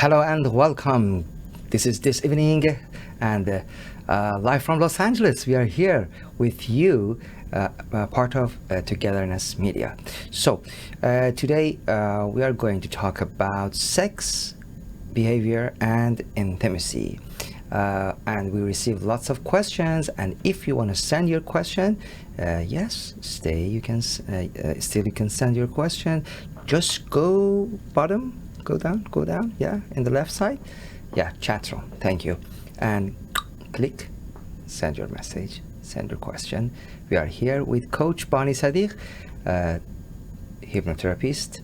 Hello and welcome. This is this evening and live from Los Angeles. We are here with you, part of Togetherness Media. So today we are going to talk about sex, behavior, and intimacy. And we received lots of questions. And if you want to send your question, yes, stay. You can still you can send your question. Just go bottom. Go down, yeah, in the left side. Yeah, chat room, thank you. And click, send your message, send your question. We are here with Coach Bonnie Sadigh, hypnotherapist,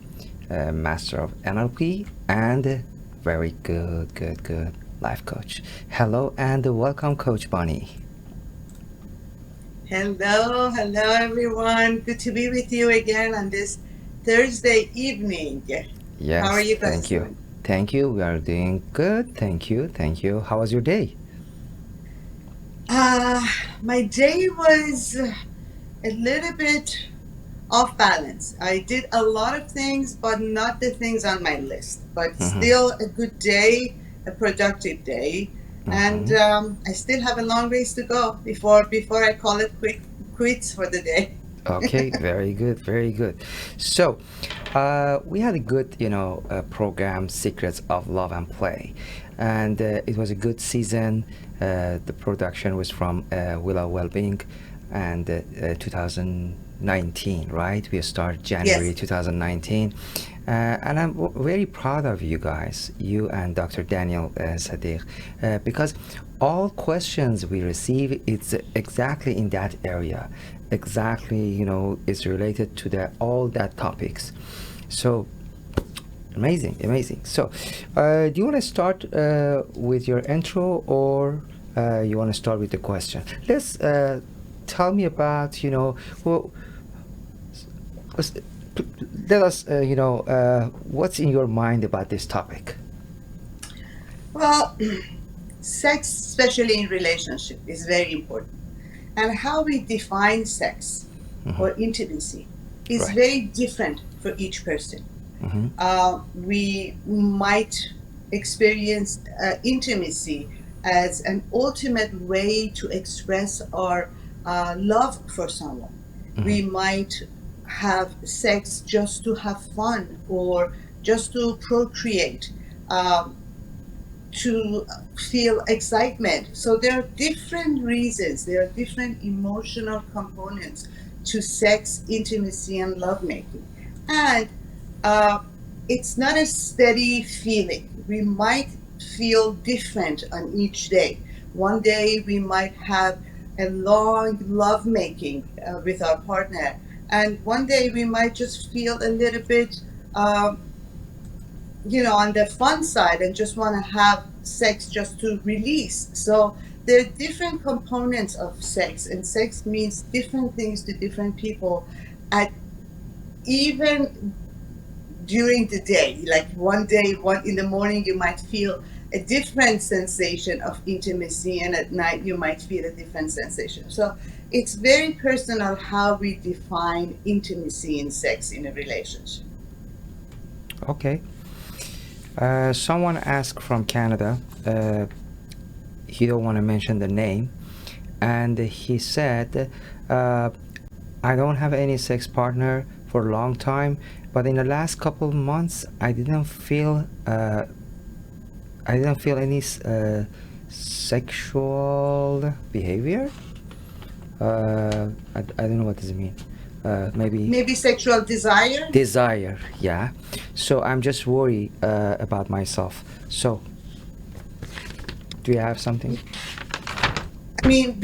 master of NLP, and very good life coach. Hello and welcome, Coach Bonnie. Hello everyone. Good to be with you again on this Thursday evening. Yes, how are you guys thank you. doing? Thank you. We are doing good. Thank you. How was your day? My day was a little bit off balance. I did a lot of things, but not the things on my list. But still a good day, a productive day, and I still have a long ways to go before I call it quits for the day. Okay, very good. So, we had a good, program, Secrets of Love and Play, and it was a good season. The production was from Willow Wellbeing, and 2019, right? We started January Yes. 2019, and I'm very proud of you guys, you and Dr. Daniel Sadigh, because all questions we receive, it's exactly in that area. Exactly, is related to all that topics. So amazing. So do you want to start with your intro, or you want to start with the question? Let's tell me about, well, s- let us, what's in your mind about this topic. Well, sex, especially in relationship, is very important. And how we define sex or intimacy is Right. very different for each person. We might experience intimacy as an ultimate way to express our love for someone. We might have sex just to have fun or just to procreate. To feel excitement. So there are different reasons, there are different emotional components to sex, intimacy, and lovemaking. And it's not a steady feeling. We might feel different on each day. One day we might have a long lovemaking with our partner, and one day we might just feel a little bit on the fun side and just want to have sex just to release. So there are different components of sex, and sex means different things to different people at even during the day. Like one day, one in the morning, you might feel a different sensation of intimacy, and at night you might feel a different sensation. So it's very personal how we define intimacy in sex in a relationship. Okay. Someone asked from Canada, he don't want to mention the name, and he said, I don't have any sex partner for a long time, but in the last couple of months I didn't feel any sexual behavior. I don't know what does it mean. Maybe sexual Desire, yeah. So I'm just worried about myself. So do you have something? I mean,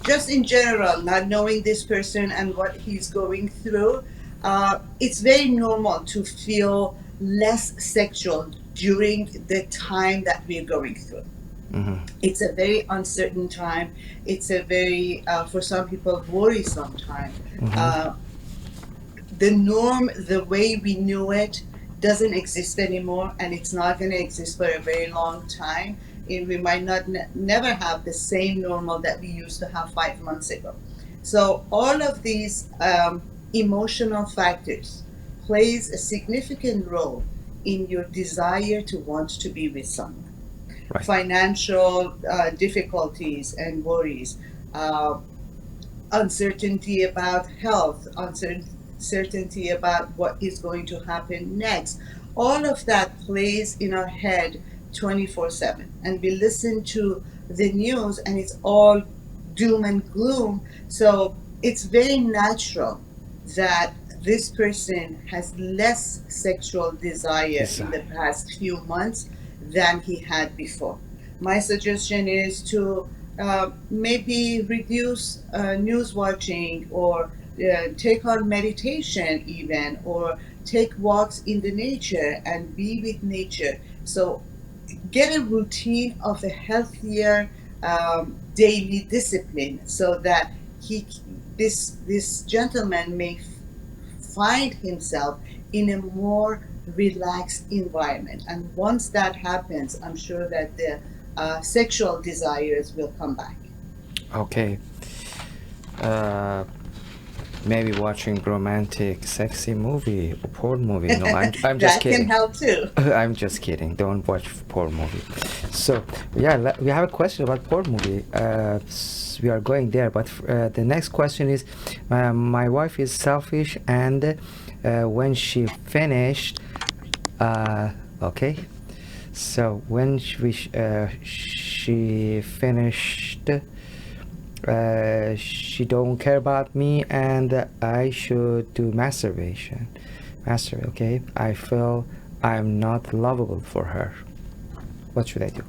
just in general, not knowing this person and what he's going through, it's very normal to feel less sexual during the time that we're going through. It's a very uncertain time. It's a very, for some people, worrisome time. The norm, the way we knew it, doesn't exist anymore, and it's not going to exist for a very long time. And we might not never have the same normal that we used to have 5 months ago. So all of these emotional factors plays a significant role in your desire to want to be with someone. Right. Financial difficulties and worries, uh, uncertainty about health, uncertainty about what is going to happen next. All of that plays in our head 24/7. And we listen to the news and it's all doom and gloom. So it's very natural that this person has less sexual desire in the past few months than he had before. My suggestion is to maybe reduce news watching, or take on meditation even, or take walks in the nature and be with nature. So get a routine of a healthier daily discipline, so that this gentleman may find himself in a more relaxed environment. And once that happens, I'm sure that the sexual desires will come back. Okay. Maybe watching romantic, sexy movie or porn movie. No, I'm just kidding. That can help too. I'm just kidding. Don't watch porn movie. So yeah, we have a question about porn movie. We are going there, but the next question is, my wife is selfish, and when she finished, okay. So when she finished, she don't care about me, and I should do masturbation. Okay, I feel I'm not lovable for her. What should I do?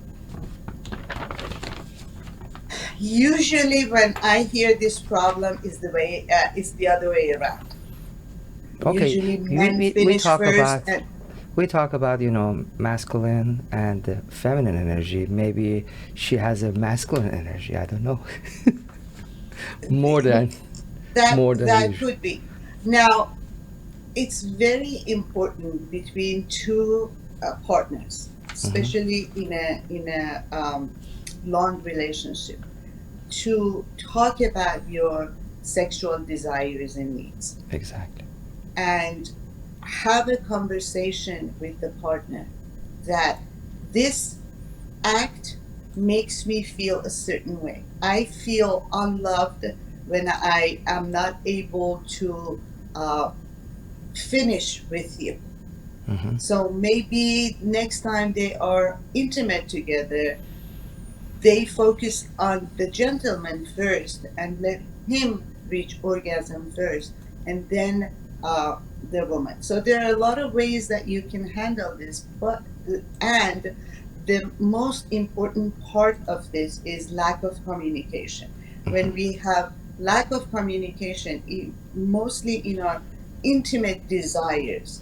Usually, when I hear this problem, is the other way around. Okay, Usually, men finish first. We talk about, masculine and feminine energy. Maybe she has a masculine energy. I don't know. more than that usual. Could be. Now, it's very important between two partners, especially in a long relationship, to talk about your sexual desires and needs. Exactly. And have a conversation with the partner that this act makes me feel a certain way. I feel unloved when I am not able to finish with you. So maybe next time they are intimate together, they focus on the gentleman first and let him reach orgasm first, and then the woman. So there are a lot of ways that you can handle this, and the most important part of this is lack of communication. When we have lack of communication, mostly in our intimate desires,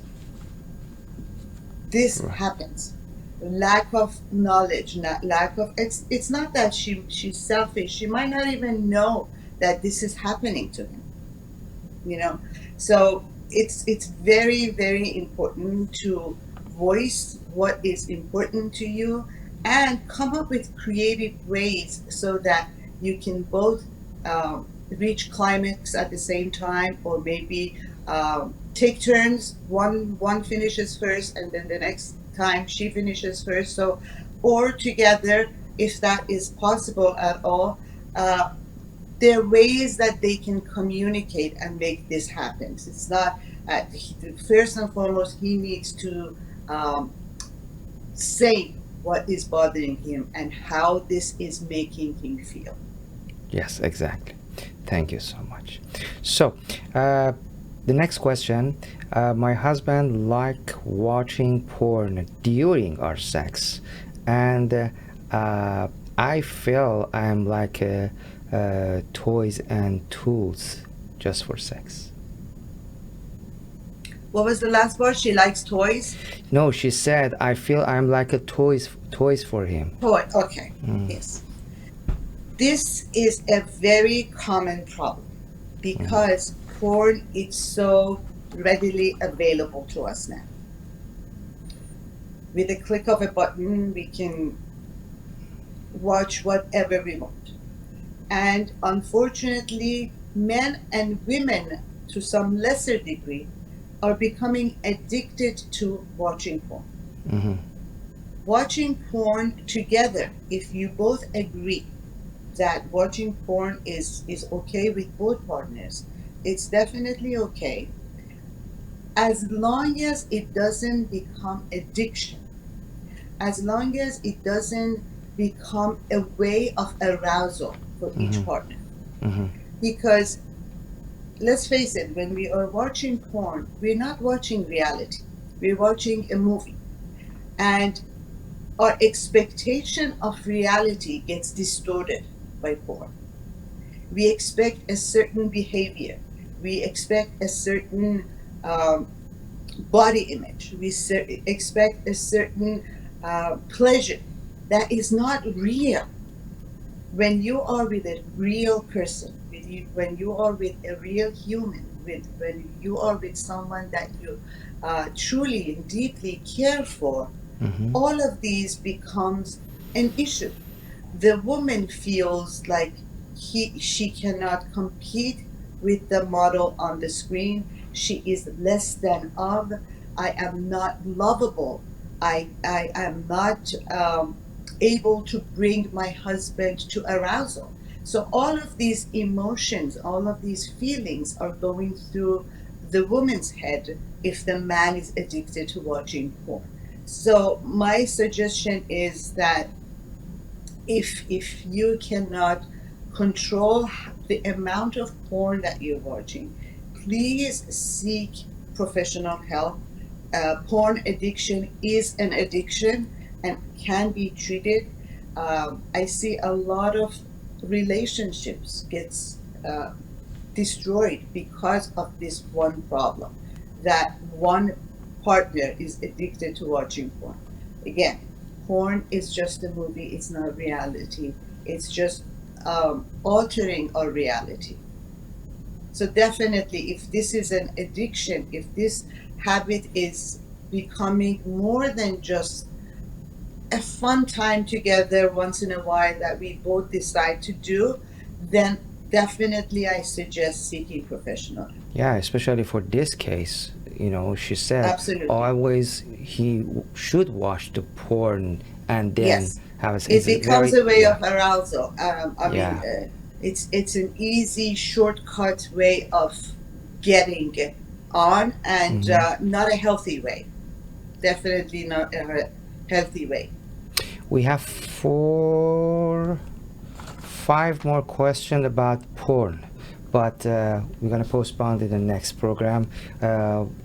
this happens. Lack of knowledge, it's not that she's selfish. She might not even know that this is happening to him. So it's very, very important to voice what is important to you and come up with creative ways so that you can both reach climax at the same time, or maybe take turns. One finishes first, and then the next time she finishes first. So, or together, if that is possible at all. There are ways that they can communicate and make this happen. It's not, first and foremost, he needs to say what is bothering him and how this is making him feel. Yes, exactly. Thank you so much. So, the next question, my husband like watching porn during our sex, and I feel I'm like toys and tools just for sex. What was the last part? She likes toys? No, she said, I feel I'm like a toys for him. Toy, okay. Yes. This is a very common problem because porn is so readily available to us now. With a click of a button, we can watch whatever we want. And unfortunately, men and women, to some lesser degree, are becoming addicted to watching porn. Mm-hmm. Watching porn together, if you both agree that watching porn is okay with both partners, it's definitely okay, as long as it doesn't become addiction, as long as it doesn't become a way of arousal for each partner. Mm-hmm. Because let's face it, when we are watching porn, we're not watching reality, we're watching a movie. And our expectation of reality gets distorted by porn. We expect a certain behavior, we expect a certain body image, we expect a certain pleasure that is not real. When you are with a real person, when you are with a real human, when you are with someone that you truly and deeply care for, Mm-hmm. all of these becomes an issue. The woman feels like she cannot compete with the model on the screen. She is less than of. I am not lovable. I am not able to bring my husband to arousal. So all of these emotions, all of these feelings are going through the woman's head if the man is addicted to watching porn. So my suggestion is that if you cannot control the amount of porn that you're watching, please seek professional help. Porn addiction is an addiction and can be treated. I see a lot of relationships gets destroyed because of this one problem, that one partner is addicted to watching porn. Again, porn is just a movie, it's not reality, it's just altering our reality. So definitely, if this is an addiction, if this habit is becoming more than just a fun time together once in a while that we both decide to do, then definitely I suggest seeking professional help. Yeah, especially for this case, she said Absolutely. always he should watch the porn and then Yes. have It becomes a way yeah. of arousal. I Yeah. mean, it's an easy shortcut way of getting on, and not a healthy way. Definitely not a healthy way. We have 5 more questions about porn, but we're gonna postpone to the next program.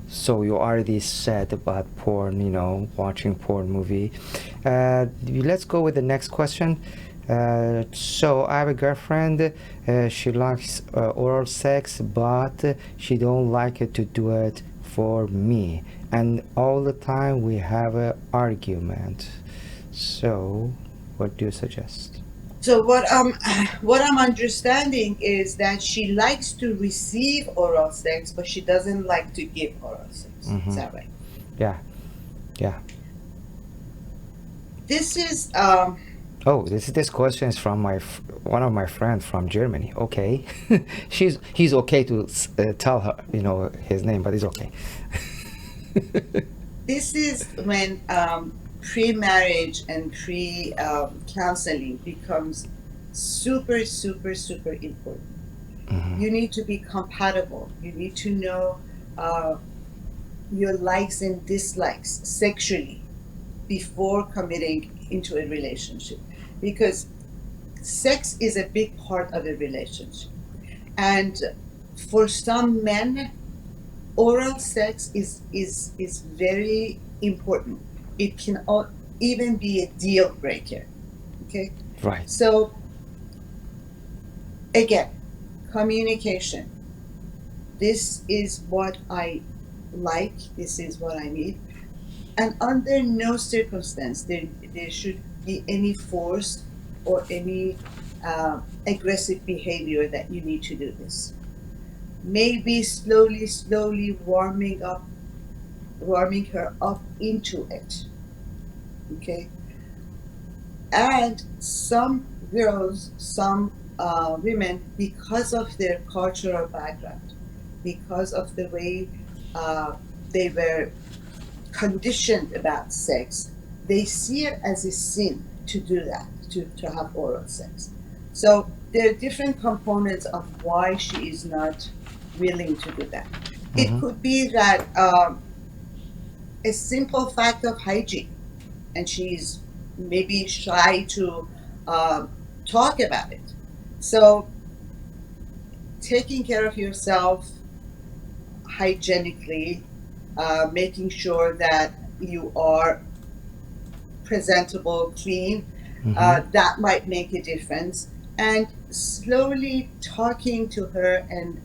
So you already said about porn, watching porn movie. Let's go with the next question. So I have a girlfriend. She likes oral sex, but she don't like it to do it for me, and all the time we have an argument. So, what do you suggest? So what I'm understanding is that she likes to receive oral sex, but she doesn't like to give oral sex. Is that right? Yeah. This is Oh, this question is from one of my friends from Germany. Okay, he's okay to tell her his name, but it's okay. this is when pre-marriage and pre-counseling becomes super, super, super important. You need to be compatible. You need to know your likes and dislikes sexually before committing into a relationship, because sex is a big part of a relationship. And for some men, oral sex is very important. It can even be a deal breaker. Okay? Right. So again, communication. This is what I like, this is what I need. And under no circumstance there should be any force or any aggressive behavior that you need to do this. Maybe slowly warming her up into it. Okay? And some girls, some women, because of their cultural background, because of the way they were conditioned about sex, they see it as a sin to do that, to have oral sex. So there are different components of why she is not willing to do that. It Mm-hmm. could be that a simple fact of hygiene, and she's maybe shy to talk about it. So taking care of yourself hygienically, making sure that you are presentable, clean, Mm-hmm. that might make a difference. And slowly talking to her and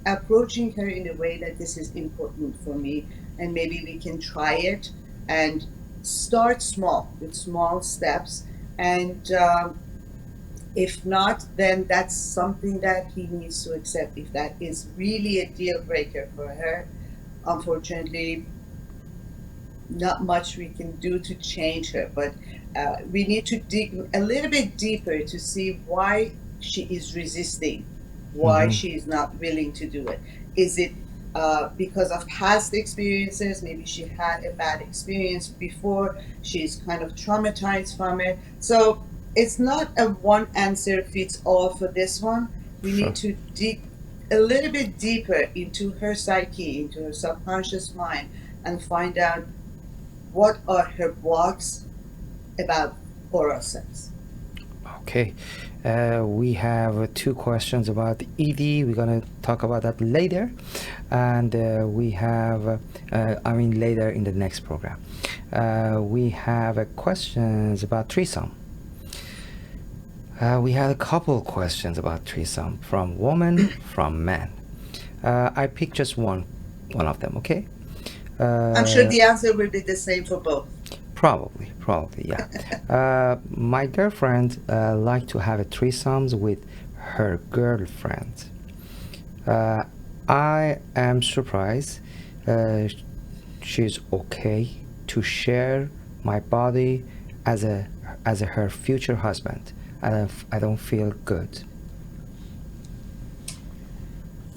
approaching her in a way that this is important for me, and maybe we can try it and start small with small steps. And if not, then that's something that he needs to accept. If that is really a deal breaker for her, unfortunately, not much we can do to change her, but we need to dig a little bit deeper to see why she is resisting, why Mm-hmm. she is not willing to do it. Is it because of past experiences? Maybe she had a bad experience before, she's kind of traumatized from it. So it's not a one answer fits all for this one. We Sure. need to dig a little bit deeper into her psyche, into her subconscious mind, and find out what are her blocks about oral sex. Okay. We have two questions about ED. We're going to talk about that later. And we have, later in the next program. We have questions about threesome. We had a couple questions about threesome from women, from men. I picked just one of them, okay? I'm sure the answer will be the same for both. Probably, yeah. My girlfriend like to have a threesomes with her girlfriend. I am surprised she's okay to share my body as her future husband. I don't feel good.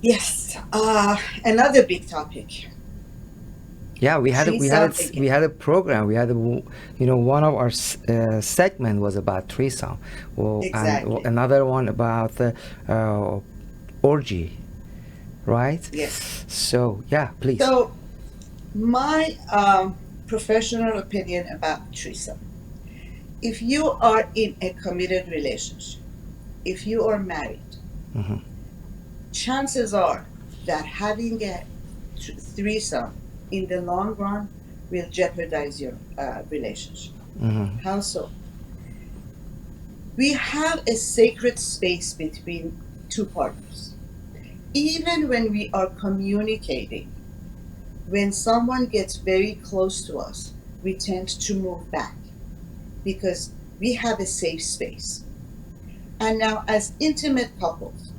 Yes, another big topic. Yeah, Threesome again. we had a program. We had one of our segment was about threesome, well, and Exactly. another one about the orgy, right? Yes. So yeah, please. So my professional opinion about threesome. If you are in a committed relationship, if you are married, Mm-hmm. chances are that having a threesome in the long run will jeopardize your relationship. Mm-hmm. How so? We have a sacred space between two partners. Even when we are communicating, when someone gets very close to us, we tend to move back because we have a safe space. And now, as intimate couples,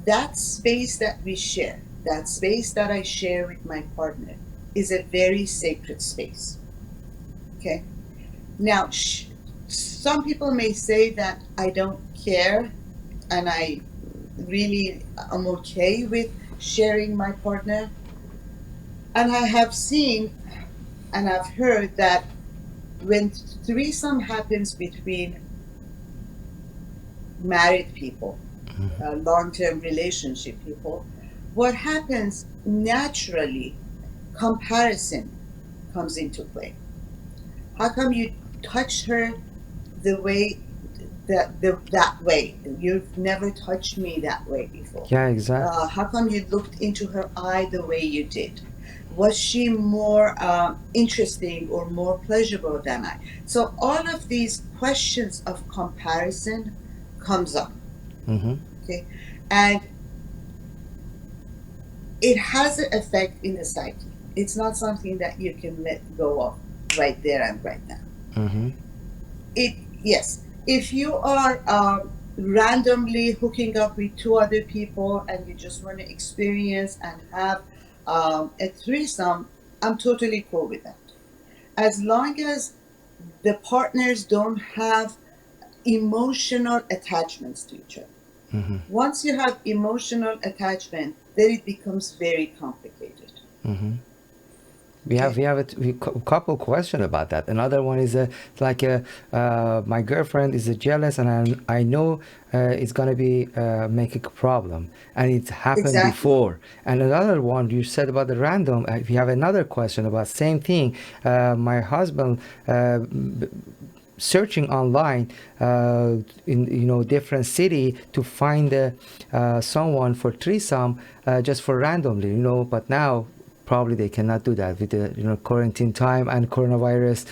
that space that we share, that space that I share with my partner, is a very sacred space. Okay? Now, some people may say that I don't care and I really am okay with sharing my partner. And I have seen and I've heard that when threesome happens between married people, long-term relationship people, what happens naturally, comparison comes into play. How come you touch her the way that way? You've never touched me that way before. Yeah, exactly. How come you looked into her eye the way you did? Was she more interesting or more pleasurable than I? So all of these questions of comparison comes up. Mm-hmm. Okay, and it has an effect in the psyche. It's not something that you can let go of right there and right now. Mm-hmm. It Yes, if you are randomly hooking up with two other people and you just want to experience and have a threesome, I'm totally cool with that. As long as the partners don't have emotional attachments to each other. Mm-hmm. Once you have emotional attachment, then it becomes very complicated. Mm-hmm. We have a couple questions about that. Another one is my girlfriend is jealous, and I know it's gonna be making a problem, and it's happened Exactly. before. And another one you said about the random. We have another question about same thing. My husband. Searching online in different city to find someone for threesome just for randomly, but now probably they cannot do that with the quarantine time and coronavirus.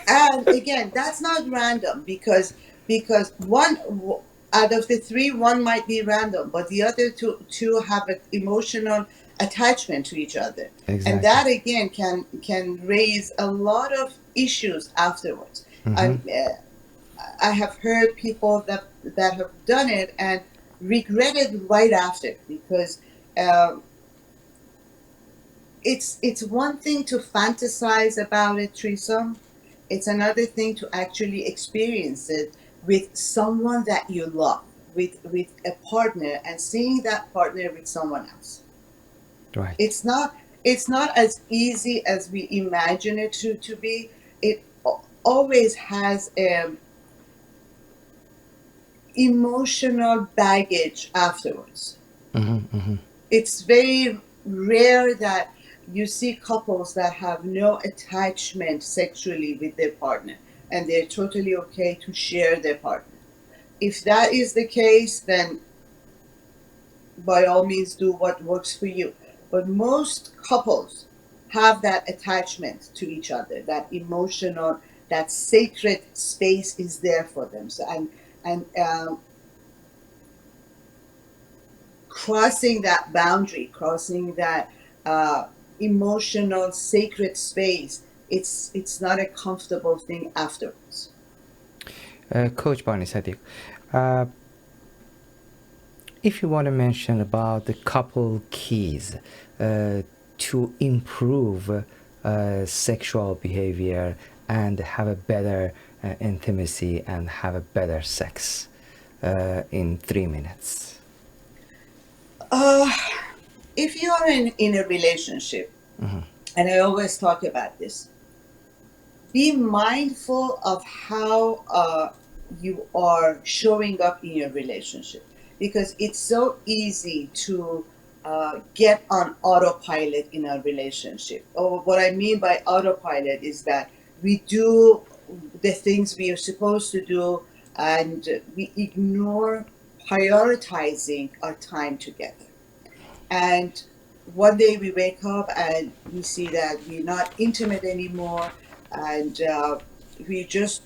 And again, that's not random because one out of the three, one might be random, but the other two have an emotional attachment to each other, Exactly. and that again can raise a lot of issues afterwards. Mm-hmm. I have heard people that have done it and regretted right after, because it's one thing to fantasize about a threesome. It's another thing to actually experience it with someone that you love, with a partner, and seeing that partner with someone else. Right. It's not as easy as we imagine it to be. It always has emotional baggage afterwards. Mm-hmm. Mm-hmm. It's very rare that you see couples that have no attachment sexually with their partner, and they're totally okay to share their partner. If that is the case, then by all means do what works for you. But most couples have that attachment to each other, that emotional, that sacred space is there for them. So, and crossing that boundary, crossing that emotional sacred space, it's not a comfortable thing afterwards. Coach Barney Sadigh, if you want to mention about the couple keys to improve sexual behavior and have a better intimacy and have a better sex in 3 minutes. If you are in a relationship, Mm-hmm. and I always talk about this, be mindful of how you are showing up in your relationship, because it's so easy to get on autopilot in our relationship. Or what I mean by autopilot is that we do the things we are supposed to do, and we ignore prioritizing our time together. And one day we wake up and we see that we're not intimate anymore, and we just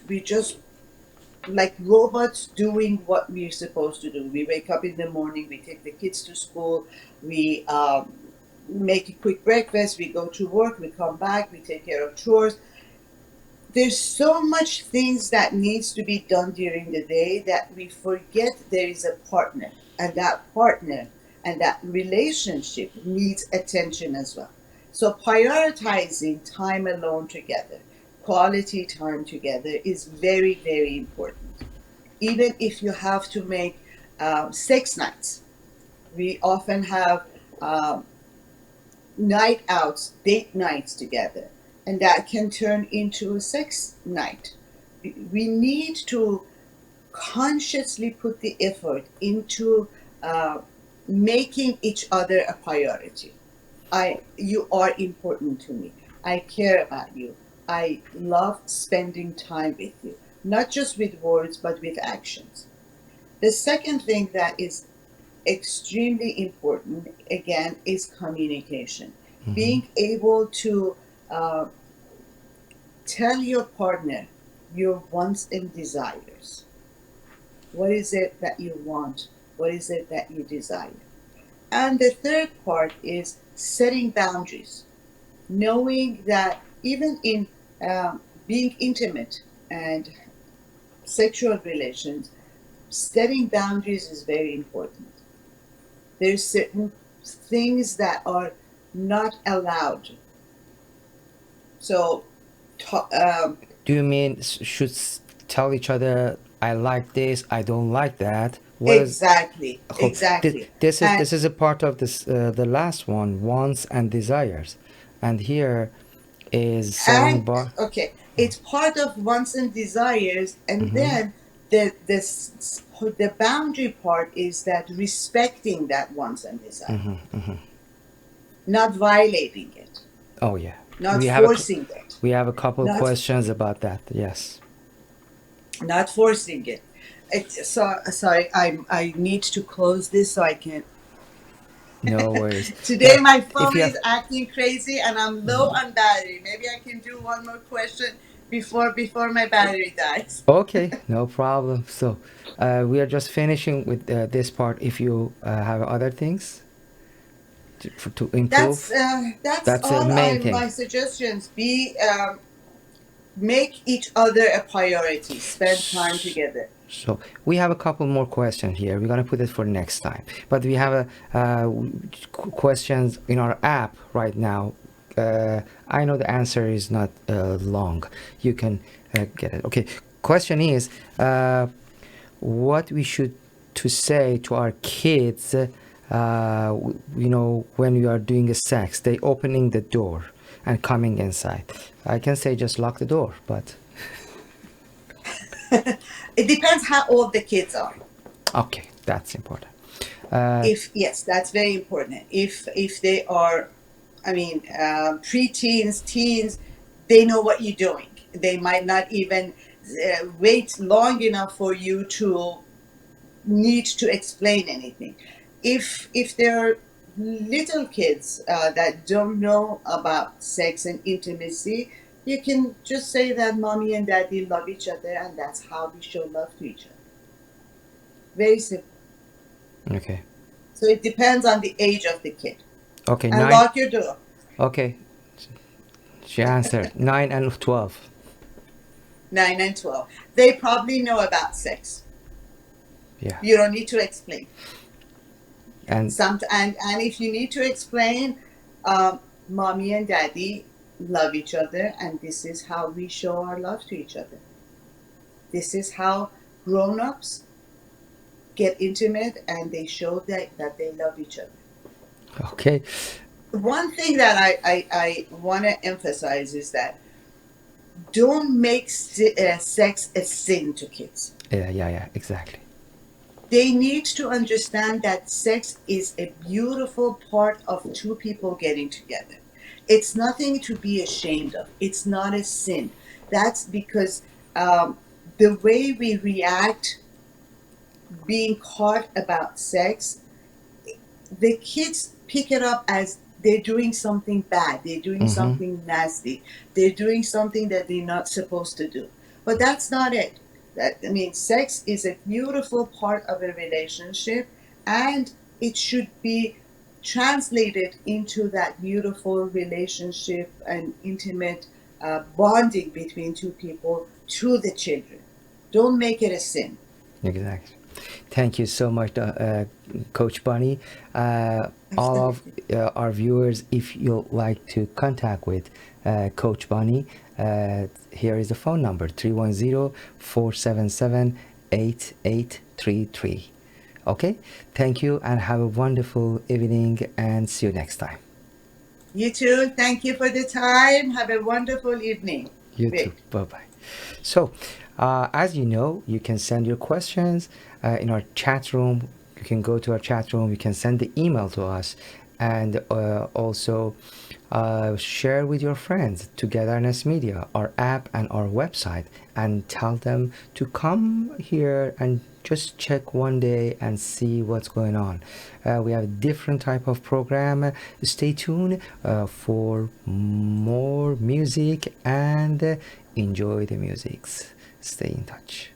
like robots doing what we're supposed to do. We wake up in the morning, we take the kids to school, we make a quick breakfast, we go to work, we come back, we take care of chores. There's so much things that needs to be done during the day that we forget there is a partner, and that partner and that relationship needs attention as well. So prioritizing time alone together, quality time together, is very, very important. Even if you have to make sex nights, we often have um, night outs, date nights together, and that can turn into a sex night. We need to consciously put the effort into uh, making each other a priority. You are important to me. I care about you. I love spending time with you, not just with words, but with actions. The second thing that is extremely important, again, is communication. Mm-hmm. Being able to uh, tell your partner your wants and desires. What is it that you want? What is it that you desire? And the third part is setting boundaries, knowing that even in being intimate and sexual relations, setting boundaries is very important. There's certain things that are not allowed. So, Do you mean should tell each other I like this, I don't like that, Exactly, Oh, exactly. And this is a part of this the last one, wants and desires, and here is setting and bar. okay, it's part of wants and desires, and Mm-hmm, then the boundary part is that respecting that wants and desire, mm-hmm, mm-hmm. not violating it, Oh yeah, not forcing it, we have a couple of not questions about that. Yes. not forcing it. Sorry, I need to close this so I can. No worries. Today my If phone you is have, acting crazy and I'm low on battery. Maybe I can do one more question before my battery dies. okay, no problem. So, we are just finishing with this part. If you have other things to improve, That's that's the all main thing. my suggestions. Be make each other a priority. Spend time together. So we have a couple more questions here. We're gonna put it for next time. But we have questions in our app right now. I know the answer is not long. You can get it. Okay. Question is, what we should to say to our kids. When we are doing a sex, they opening the door and coming inside. I can say just lock the door, but It depends how old the kids are. okay, that's important. If yes, that's very important. If they are, I mean, preteens, teens, they know what you're doing. They might not even wait long enough for you to need to explain anything. If they're little kids that don't know about sex and intimacy, you can just say that mommy and daddy love each other, and that's how we show love to each other. Very simple. Okay. So it depends on the age of the kid. Okay, And nine. lock your door. Okay, she answered 9 and 12. 9 and 12. They probably know about sex. Yeah, You don't need to explain. and And if you need to explain, mommy and daddy love each other, and this is how we show our love to each other. This is how grown-ups get intimate, and they show that they love each other. okay. One thing that I want to emphasize is that don't make sex a sin to kids. Yeah, exactly. They need to understand that sex is a beautiful part of two people getting together. It's nothing to be ashamed of. It's not a sin. That's because the way we react being caught about sex, the kids pick it up as they're doing something bad, they're doing Mm-hmm. something nasty, they're doing something that they're not supposed to do. But that's not it. Sex is a beautiful part of a relationship, and it should be translated into that beautiful relationship and intimate bonding between two people to the children. Don't make it a sin. Exactly. Thank you so much, Coach Bunny. All of our viewers, if you'd like to contact with Coach Bunny, here is the phone number 310-477-8833. Okay, thank you and have a wonderful evening and see you next time. You too. Thank you for the time. Have a wonderful evening. You too. Bye-bye. So, as you know, you can send your questions in our chat room. You can go to our chat room. You can send the email to us, and also share with your friends Togetherness Media, our app and our website, and tell them to come here and just check one day and see what's going on. We have a different type of program. Stay tuned for more music and enjoy the music. Stay in touch.